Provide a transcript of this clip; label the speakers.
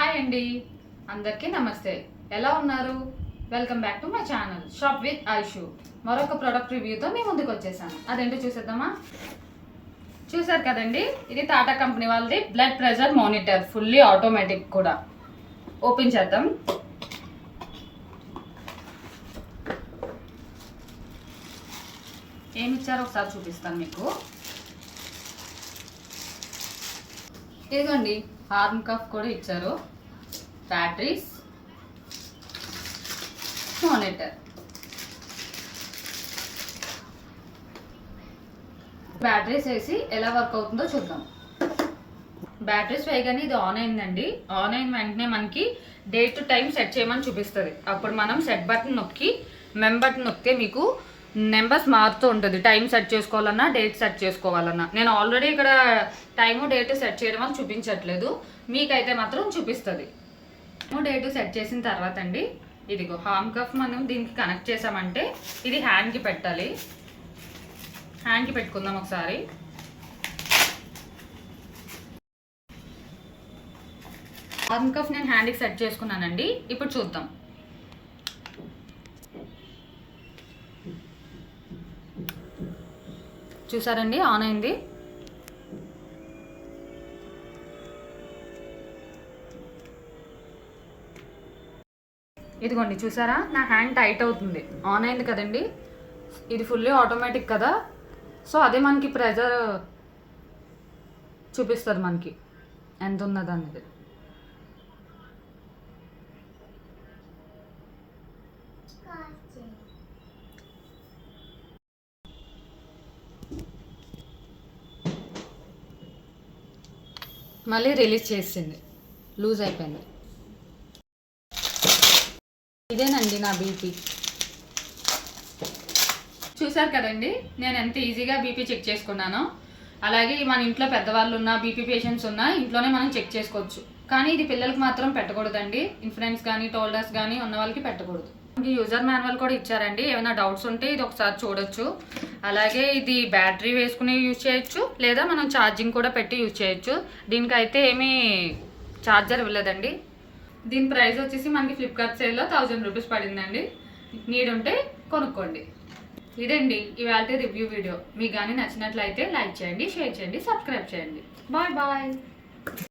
Speaker 1: Hi అండి, అందరికీ నమస్తే. ఎలా ఉన్నారు? Welcome back to my channel shop with Aishu. మరొక ప్రోడక్ట్ రివ్యూతో మీ ముందుకు వచ్చేసాను. అదేంటో చూసేద్దామా? చూసారు కదండి, ఇది టాటా కంపెనీ వాళ్ళది blood pressure monitor, fully automatic కూడా. ఓపెన్ చేద్దాం. ఏమి ఇచ్చారో ఒకసారి చూపిస్తాను మీకు. ఇదిగోండి, ఆర్మ్ కఫ్ కూడా ఇచ్చారు, బ్యాటరీస్, మానిటర్. బ్యాటరీస్ వేసి ఎలా వర్క్ అవుతుందో చూద్దాం. బ్యాటరీస్ వేయగానే ఇది ఆన్ అయిందండి. ఆన్ అయిన వెంటనే మనకి డేట్ టు టైం సెట్ చేయమని చూపిస్తుంది. అప్పుడు మనం సెట్ బటన్ నొక్కి బటన్ నొక్కితే మీకు నెంబర్స్ మారుతూ ఉంటుంది. టైం సెట్ చేసుకోవాలన్నా డేట్ సెట్ చేసుకోవాలన్నా. నేను ఆల్రెడీ ఇక్కడ టైము డేట్ సెట్ చేయడం వల్ల చూపించట్లేదు, మీకైతే మాత్రం చూపిస్తుంది. డేటు సెట్ చేసిన తర్వాత అండి, ఇదిగో హార్మ్ కఫ్ మనం దీనికి కనెక్ట్ చేసామంటే ఇది హ్యాండ్కి పెట్టాలి. హ్యాండ్కి పెట్టుకుందాం ఒకసారి. హార్మ్ కఫ్ నేను హ్యాండ్కి సెట్ చేసుకున్నానండి. ఇప్పుడు చూద్దాం. చూసారండి, ఆన్ అయింది. ఇదిగోండి, చూసారా నా హ్యాండ్ టైట్ అవుతుంది. ఆన్ అయింది కదండి. ఇది ఫుల్లీ ఆటోమేటిక్ కదా, సో అదే మనకి ప్రెజర్ చూపిస్తుంది, మనకి ఎంత ఉన్నది అనేది. మళ్ళీ రిలీజ్ చేసింది, లూజ్ అయిపోయింది. ఇదేనండి నా బీపీ. చూసారు కదండి, నేను ఎంత ఈజీగా బీపీ చెక్ చేసుకున్నానో. అలాగే మన ఇంట్లో పెద్దవాళ్ళు ఉన్న బీపీ పేషెంట్స్ ఉన్నా ఇంట్లోనే మనం చెక్ చేసుకోవచ్చు. కానీ ఇది పిల్లలకు మాత్రం పెట్టకూడదండి. ఇన్ఫ్లుయెన్స్ కానీ టోల్డర్స్ కానీ ఉన్న వాళ్ళకి పెట్టకూడదు. యూజర్ మాన్యువల్ కూడా ఇచ్చారండి. ఏమైనా డౌట్స్ ఉంటే ఇది ఒకసారి చూడొచ్చు. అలాగే ఇది బ్యాటరీ వేసుకుని యూజ్ చేయొచ్చు, లేదా మనం ఛార్జింగ్ కూడా పెట్టి యూజ్ చేయొచ్చు. దీనికైతే ఏమీ ఛార్జర్ ఇవ్వలేదండి. దీని ప్రైస్ వచ్చేసి మనకి ఫ్లిప్కార్ట్ సేల్లో 1000 రూపీస్ పడిందండి. నీడ్ ఉంటే కొనుక్కోండి. ఇదండి ఇవాళ రివ్యూ వీడియో. మీకు కానీ నచ్చినట్లయితే లైక్ చేయండి, షేర్ చేయండి, సబ్స్క్రైబ్ చేయండి. Bye bye.